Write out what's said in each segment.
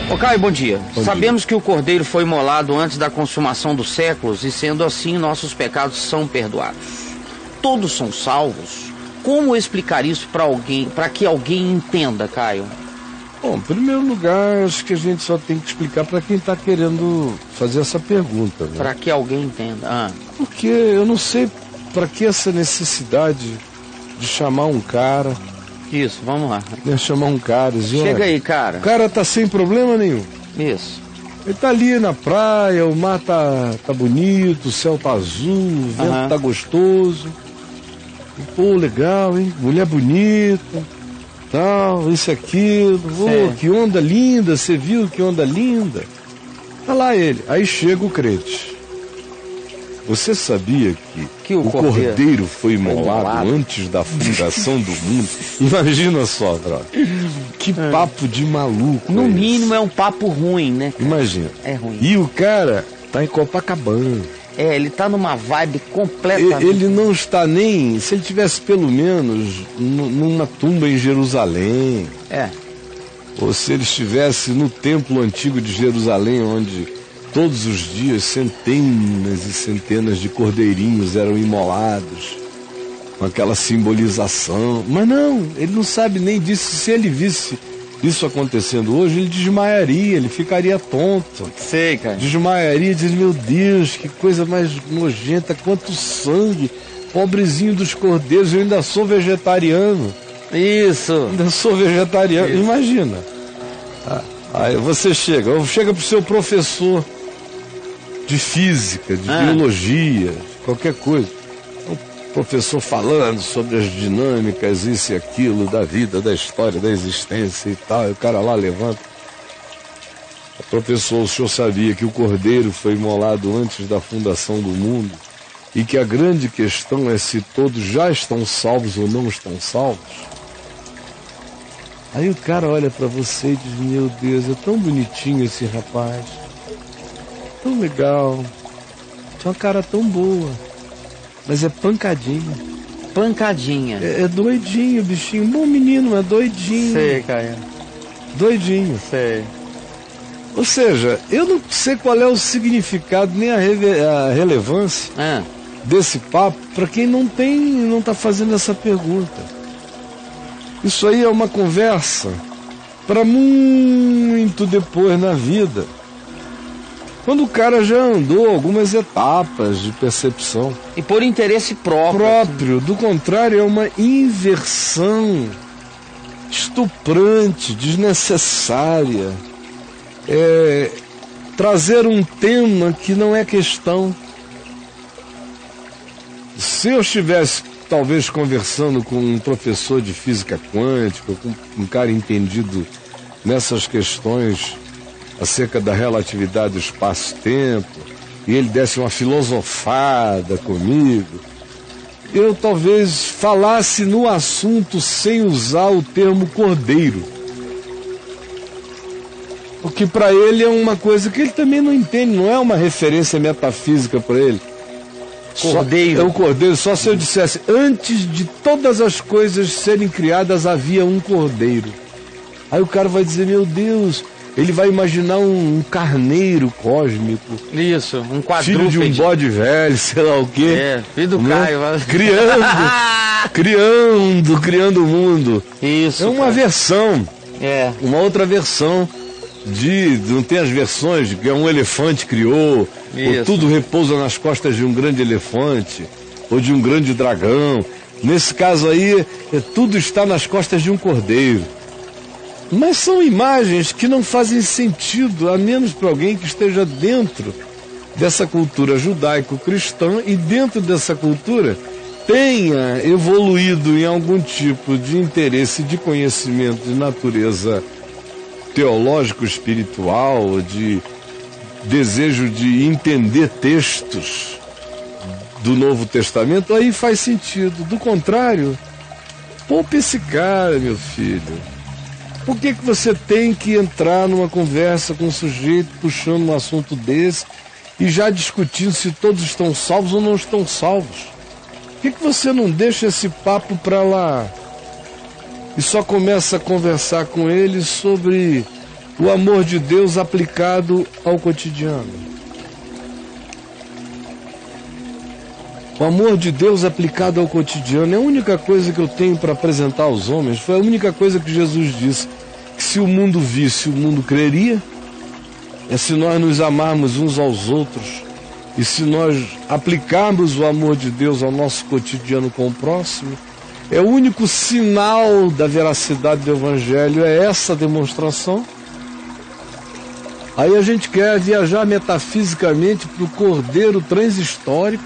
Ô Caio, bom dia. Bom Sabemos que o Cordeiro foi imolado antes da consumação dos séculos e, sendo assim, nossos pecados são perdoados. Todos são salvos? Como explicar isso para que alguém entenda, Caio? Bom, em primeiro lugar, acho que a gente só tem que explicar para quem está querendo fazer essa pergunta, né? Para que alguém entenda. Porque eu não sei para que essa necessidade de chamar um cara. Isso, vamos lá. Chamar um cara e dizer, chega aí, cara. O cara tá sem problema nenhum. Isso. Ele tá ali na praia, o mar tá bonito, o céu tá azul, o vento tá gostoso. Pô, legal, hein? Mulher bonita, tal, isso e aquilo. Pô, que onda linda, você viu que onda linda? Tá lá ele. Aí chega o crente. Você sabia que o Cordeiro foi imolado antes da fundação do mundo? Imagina só, brother. Que papo de maluco. No mínimo é um papo ruim, né, cara? Imagina. É ruim. E o cara tá em Copacabana. Ele tá numa vibe completa. Ele não está nem... Se ele tivesse pelo menos numa tumba em Jerusalém. Ou se ele estivesse no templo antigo de Jerusalém, onde todos os dias centenas e centenas de cordeirinhos eram imolados, com aquela simbolização. Mas não, ele não sabe nem disso. Se ele visse isso acontecendo hoje, ele desmaiaria, ele ficaria tonto. Sei, cara. Desmaiaria, diz, meu Deus, que coisa mais nojenta, quanto sangue, pobrezinho dos cordeiros, eu ainda sou vegetariano. Isso. Ainda sou vegetariano, isso. Imagina. Aí você chega pro seu professor de física, de biologia, qualquer coisa. O professor falando sobre as dinâmicas, isso e aquilo, da vida, da história, da existência e tal. E o cara lá levanta. Professor, o senhor sabia que o Cordeiro foi imolado antes da fundação do mundo? E que a grande questão é se todos já estão salvos ou não estão salvos? Aí o cara olha pra você e diz, meu Deus, é tão bonitinho esse rapaz. Tão legal. Tem uma cara tão boa. Mas é pancadinha. Pancadinha. É doidinho, bichinho. Bom menino, é doidinho. Sei, Caio. Doidinho. Sei. Ou seja, eu não sei qual é o significado nem a relevância desse papo para quem não está fazendo essa pergunta. Isso aí é uma conversa para muito depois na vida. Quando o cara já andou algumas etapas de percepção. E por interesse próprio. Do contrário, é uma inversão estuprante, desnecessária. Trazer um tema que não é questão. Se eu estivesse talvez conversando com um professor de física quântica, com um cara entendido nessas questões acerca da relatividade do espaço-tempo, e ele desse uma filosofada comigo, eu talvez falasse no assunto sem usar o termo cordeiro. Porque para ele é uma coisa que ele também não entende, não é uma referência metafísica para ele. Cordeiro. É o cordeiro, só se eu dissesse, antes de todas as coisas serem criadas havia um cordeiro. Aí o cara vai dizer, meu Deus, ele vai imaginar um carneiro cósmico. Isso, um quadrúpede. Filho de um bode velho, sei lá o quê. Filho do Caio. Criando o mundo. Isso. É uma versão. Uma outra versão. Não tem as versões de que um elefante criou, ou tudo repousa nas costas de um grande elefante, ou de um grande dragão. Nesse caso aí, tudo está nas costas de um cordeiro. Mas são imagens que não fazem sentido, a menos para alguém que esteja dentro dessa cultura judaico-cristã e dentro dessa cultura tenha evoluído em algum tipo de interesse, de conhecimento de natureza teológico, espiritual, de desejo de entender textos do Novo Testamento, aí faz sentido. Do contrário, poupe esse cara, meu filho. Por que você tem que entrar numa conversa com um sujeito puxando um assunto desse e já discutindo se todos estão salvos ou não estão salvos? Por que você não deixa esse papo para lá e só começa a conversar com ele sobre o amor de Deus aplicado ao cotidiano. O amor de Deus aplicado ao cotidiano é a única coisa que eu tenho para apresentar aos homens. Foi a única coisa que Jesus disse, que se o mundo visse, o mundo creria. É se nós nos amarmos uns aos outros e se nós aplicarmos o amor de Deus ao nosso cotidiano com o próximo. É o único sinal da veracidade do Evangelho, é essa demonstração. Aí a gente quer viajar metafisicamente para o Cordeiro transhistórico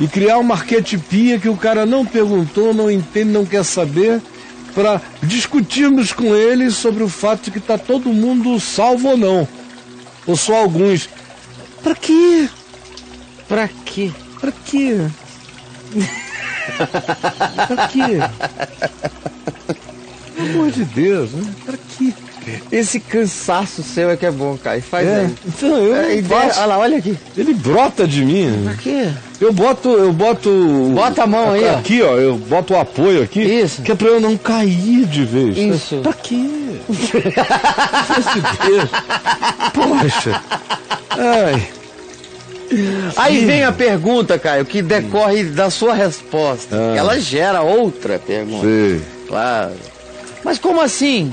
e criar uma arquetipia que o cara não perguntou, não entende, não quer saber, para discutirmos com ele sobre o fato de que está todo mundo salvo ou não, ou só alguns. Para quê? Pra quê? Para quê? Para quê? Pelo amor de Deus, né? Para quê? Esse cansaço seu é que é bom, cara. E faz aí. Então eu faço. Olha lá, olha aqui. Ele brota de mim. Pra quê? Eu boto. Bota a mão aí, ó. Aqui, ó. Eu boto o apoio aqui. Isso. Que é pra eu não cair de vez. Isso. Pra quê? Deus. Poxa. Ai. Aí vem a pergunta, Caio, que decorre da sua resposta. Ela gera outra pergunta. Sim. Claro. Mas como assim?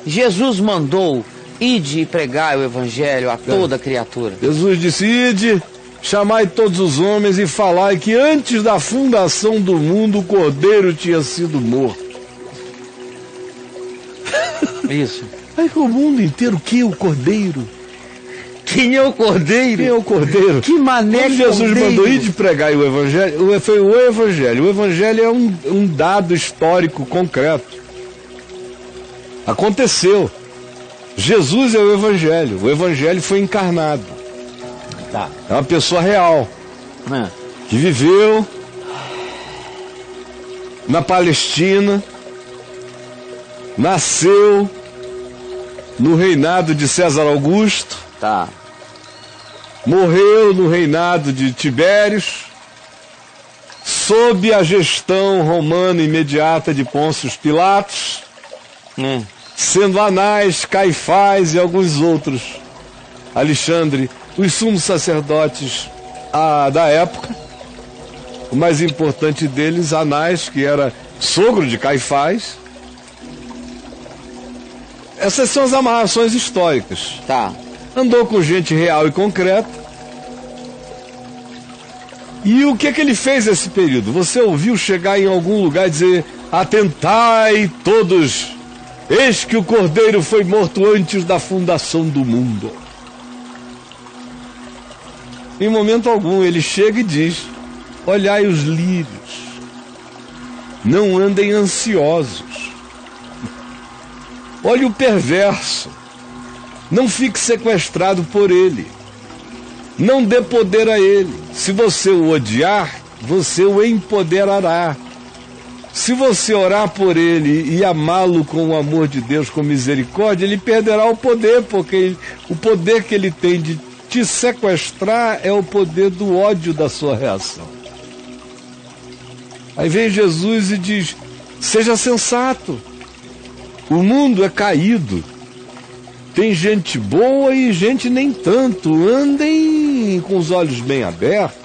Jesus mandou ide e pregai o evangelho a toda criatura. Jesus disse, ide, chamai todos os homens e falai que antes da fundação do mundo o Cordeiro tinha sido morto. Isso. Aí o mundo inteiro, que o Cordeiro? Quem é o Cordeiro? Quem é o Cordeiro? Que mané Quando Jesus Cordeiro? mandou ir de pregar o Evangelho, foi o Evangelho. O Evangelho é um dado histórico concreto. Aconteceu. Jesus é o Evangelho. O Evangelho foi encarnado. Tá. É uma pessoa real. Que viveu na Palestina, nasceu no reinado de César Augusto, Tá. morreu no reinado de Tibérios, sob a gestão romana imediata de Pôncio Pilatos, sendo Anás, Caifás e alguns outros, Alexandre, os sumos sacerdotes da época. O mais importante deles, Anás, que era sogro de Caifás. Essas são as amarrações históricas. Tá. Andou com gente real e concreta. E o que é que ele fez nesse período? Você ouviu chegar em algum lugar e dizer: atentai todos, eis que o Cordeiro foi morto antes da fundação do mundo. Em momento algum ele chega e diz: olhai os lírios, não andem ansiosos. Olhe o perverso, não fique sequestrado por ele. Não dê poder a ele. Se você o odiar, você o empoderará. Se você orar por ele e amá-lo com o amor de Deus, com misericórdia, ele perderá o poder, porque o poder que ele tem de te sequestrar é o poder do ódio da sua reação. Aí vem Jesus e diz: seja sensato. O mundo é caído. Tem gente boa e gente nem tanto. Andem com os olhos bem abertos.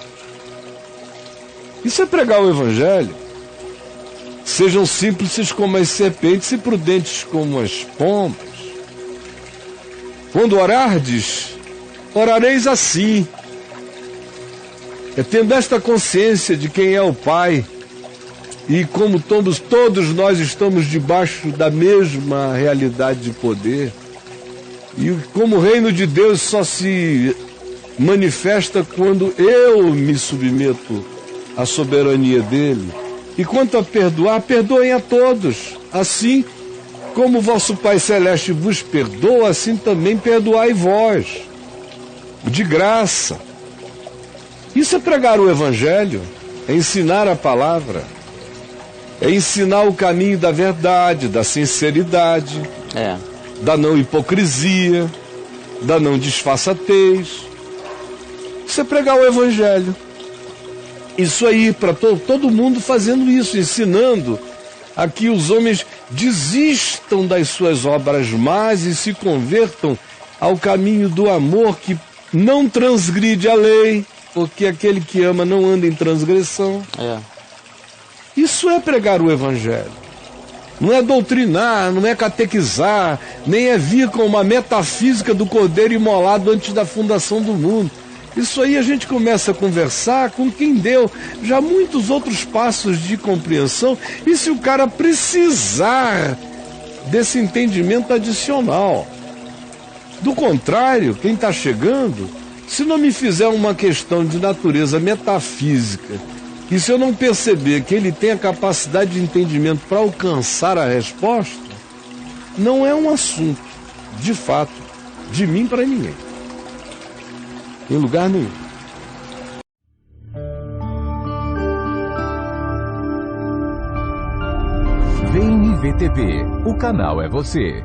Isso é pregar o Evangelho. Sejam simples como as serpentes e prudentes como as pombas. Quando orardes, orareis assim. É tendo esta consciência de quem é o Pai. E como todos nós estamos debaixo da mesma realidade de poder. E como o reino de Deus só se manifesta quando eu me submeto à soberania dele. E quanto a perdoar, perdoem a todos. Assim como o vosso Pai Celeste vos perdoa, assim também perdoai vós. De graça. Isso é pregar o Evangelho, é ensinar a palavra, é ensinar o caminho da verdade, da sinceridade. Da não hipocrisia, da não disfarçatez. Isso é pregar o Evangelho. Isso aí, para todo mundo fazendo isso, ensinando a que os homens desistam das suas obras más e se convertam ao caminho do amor que não transgride a lei, porque aquele que ama não anda em transgressão. Isso é pregar o Evangelho. Não é doutrinar, não é catequizar, nem é vir com uma metafísica do cordeiro imolado antes da fundação do mundo. Isso aí a gente começa a conversar com quem deu já muitos outros passos de compreensão, e se o cara precisar desse entendimento adicional. Do contrário, quem está chegando, se não me fizer uma questão de natureza metafísica, e se eu não perceber que ele tem a capacidade de entendimento para alcançar a resposta, não é um assunto, de fato, de mim para ninguém. Em lugar nenhum. Vem IVTV, o canal é você.